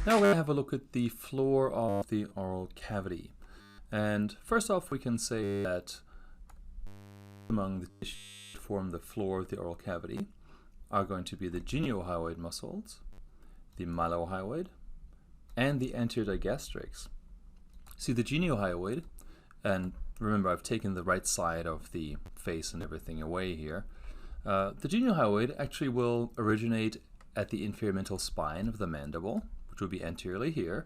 Now we're going to have a look at the floor of the oral cavity. And first off, we can say that among the tissues that form the floor of the oral cavity are going to be the geniohyoid muscles, the mylohyoid, and the anterior digastrics. See, the geniohyoid, and remember I've taken the right side of the face and everything away here. The geniohyoid actually will originate at the inferior mental spine of the mandible, which will be anteriorly here,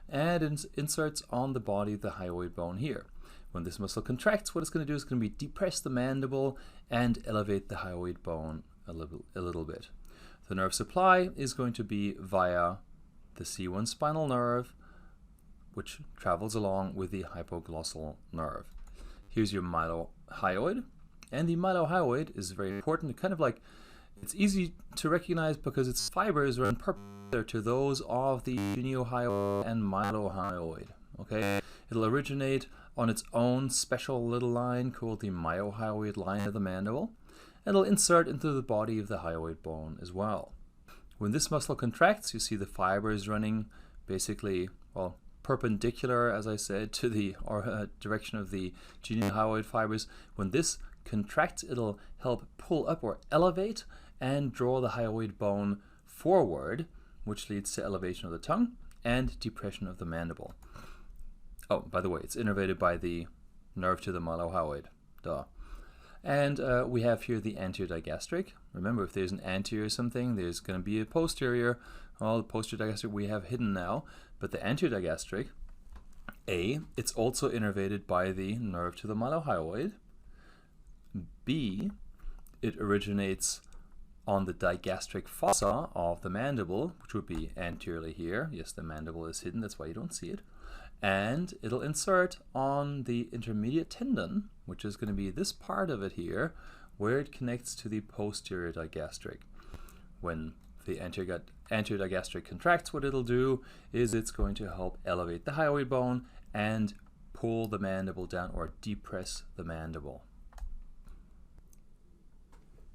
and inserts on the body of the hyoid bone here. When this muscle contracts, what it's going to do is going to be depress the mandible and elevate the hyoid bone a little bit. The nerve supply is going to be via the C1 spinal nerve, which travels along with the hypoglossal nerve. Here's your mylohyoid, and the mylohyoid is very important. Kind of like, it's easy to recognize because its fibers run perpendicular to those of the geniohyoid and mylohyoid. Okay, it'll originate on its own special little line called the mylohyoid line of the mandible, and it'll insert into the body of the hyoid bone as well. When this muscle contracts, you see the fibers running basically, well, perpendicular, as I said, to the direction of the geniohyoid fibers. When this contracts, it'll help pull up or elevate and draw the hyoid bone forward, which leads to elevation of the tongue and depression of the mandible. Oh, by the way, it's innervated by the nerve to the mylohyoid. Duh. And we have here the anterior digastric. Remember, if there's an anterior something, there's going to be a posterior. Well, the posterior digastric we have hidden now, but the anterior digastric, it's also innervated by the nerve to the mylohyoid. B, it originates on the digastric fossa of the mandible, which would be anteriorly here. Yes, the mandible is hidden, that's why you don't see it. And it'll insert on the intermediate tendon, which is going to be this part of it here, where it connects to the posterior digastric. When the anterior digastric contracts, what it'll do is it's going to help elevate the hyoid bone and pull the mandible down or depress the mandible.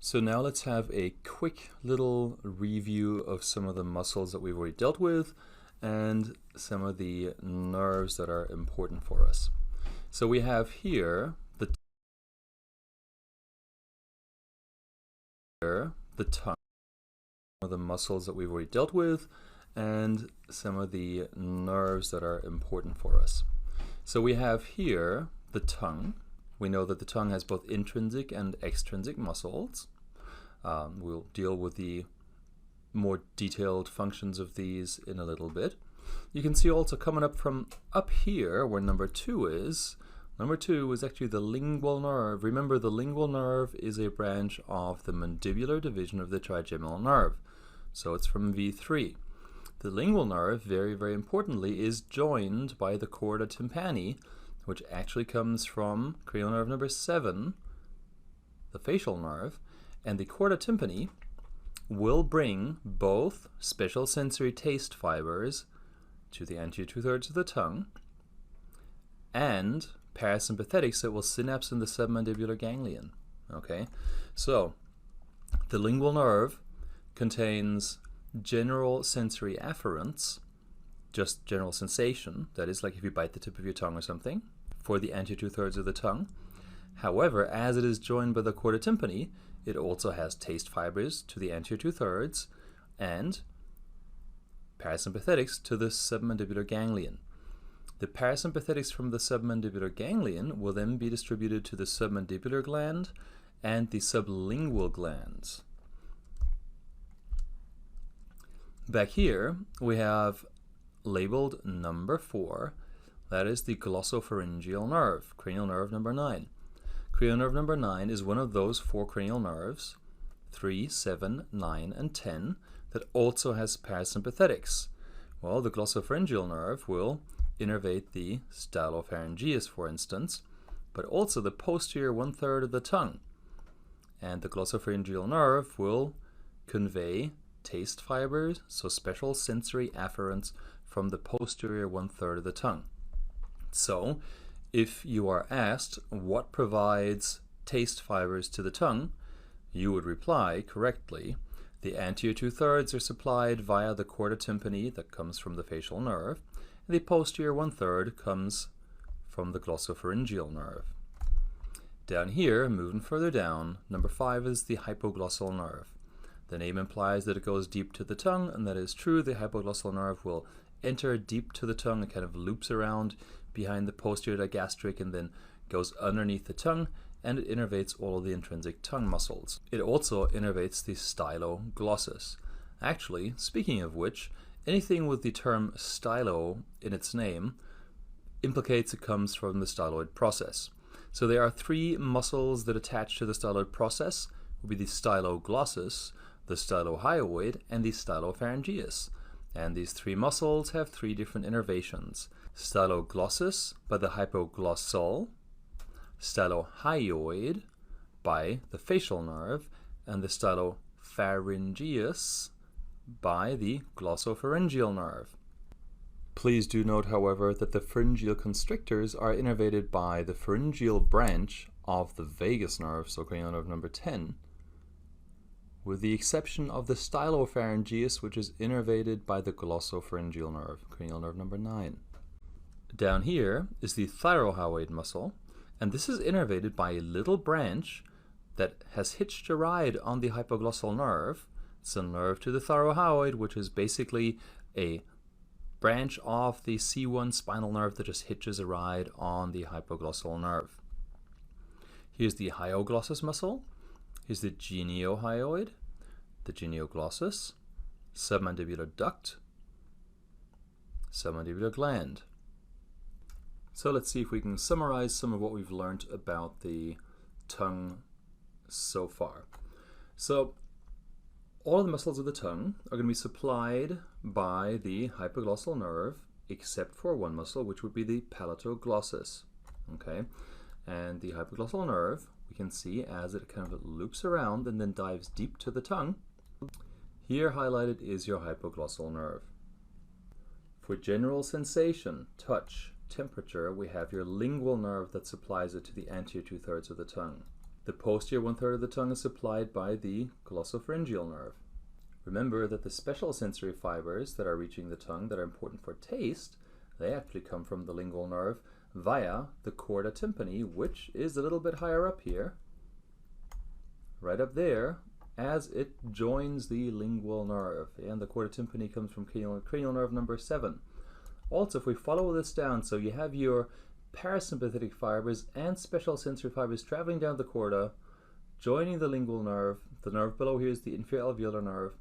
So now let's have a quick little review of some of the muscles that we've already dealt with and some of the nerves that are important for us. So we have here the tongue, some of the muscles that we've already dealt with and some of the nerves that are important for us. So we have here the tongue. We know that the tongue has both intrinsic and extrinsic muscles. We'll deal with the more detailed functions of these in a little bit. You can see also coming up from up here where number 2 is. Number 2 is actually the lingual nerve. Remember, the lingual nerve is a branch of the mandibular division of the trigeminal nerve. So it's from V3. The lingual nerve, very, very importantly, is joined by the chorda tympani, which actually comes from cranial nerve number 7, the facial nerve, and the chorda tympani will bring both special sensory taste fibers to the anterior 2/3 of the tongue and parasympathetics that will synapse in the submandibular ganglion. Okay, so the lingual nerve contains general sensory afferents, just general sensation, that is like if you bite the tip of your tongue or something, for the anterior 2/3 of the tongue. However, as it is joined by the chorda tympani, it also has taste fibers to the anterior 2/3 and parasympathetics to the submandibular ganglion. The parasympathetics from the submandibular ganglion will then be distributed to the submandibular gland and the sublingual glands. Back here, we have labeled number 4. That is the glossopharyngeal nerve, cranial nerve number 9. Cranial nerve number 9 is one of those 4 cranial nerves, 3, 7, 9, and 10, that also has parasympathetics. Well, the glossopharyngeal nerve will innervate the stylopharyngeus, for instance, but also the posterior 1/3 of the tongue. And the glossopharyngeal nerve will convey taste fibers, so special sensory afferents from the posterior 1/3 of the tongue. So, if you are asked what provides taste fibers to the tongue, you would reply correctly The anterior 2/3 are supplied via the chorda tympani that comes from the facial nerve, and the posterior 1/3 comes from the glossopharyngeal nerve. Down here, moving further down, number 5 is the hypoglossal nerve. The name implies that it goes deep to the tongue, and that is true. The hypoglossal nerve will enter deep to the tongue and kind of loops around behind the posterior digastric and then goes underneath the tongue, and it innervates all of the intrinsic tongue muscles. It also innervates the styloglossus. Actually, speaking of which, anything with the term stylo in its name implicates it comes from the styloid process. So there are 3 muscles that attach to the styloid process, will be the styloglossus, the stylohyoid, and the stylopharyngeus. And these 3 muscles have 3 different innervations. Styloglossus by the hypoglossal, stylohyoid by the facial nerve, and the stylopharyngeus by the glossopharyngeal nerve. Please do note, however, that the pharyngeal constrictors are innervated by the pharyngeal branch of the vagus nerve, so cranial nerve number 10, with the exception of the stylopharyngeus, which is innervated by the glossopharyngeal nerve, cranial nerve number 9. Down here is the thyroid muscle, and this is innervated by a little branch that has hitched a ride on the hypoglossal nerve. It's a nerve to the thyroid, which is basically a branch of the C1 spinal nerve that just hitches a ride on the hypoglossal nerve. Here's the hyoglossus muscle. Here's the geniohyoid, the genioglossus, submandibular duct, submandibular gland. So let's see if we can summarize some of what we've learned about the tongue so far. So all of the muscles of the tongue are going to be supplied by the hypoglossal nerve, except for one muscle, which would be the palatoglossus. Okay, and the hypoglossal nerve, we can see as it kind of loops around and then dives deep to the tongue. Here highlighted is your hypoglossal nerve. For general sensation, touch, temperature, we have your lingual nerve that supplies it to the anterior 2/3 of the tongue. The posterior 1/3 of the tongue is supplied by the glossopharyngeal nerve. Remember that the special sensory fibers that are reaching the tongue that are important for taste, they actually come from the lingual nerve via the chorda tympani, which is a little bit higher up here, right up there, as it joins the lingual nerve. And the chorda tympani comes from cranial nerve number 7. Also, if we follow this down, so you have your parasympathetic fibers and special sensory fibers traveling down the chorda, joining the lingual nerve. The nerve below here is the inferior alveolar nerve.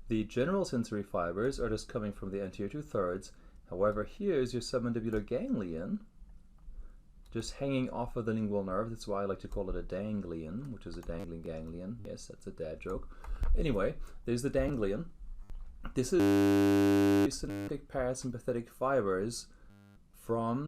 The general sensory fibers are just coming from the anterior 2/3. However, here's your submandibular ganglion, just hanging off of the lingual nerve. That's why I like to call it a danglion, which is a dangling ganglion. Yes, that's a dad joke. Anyway, there's the danglion. This is synaptic parasympathetic fibers from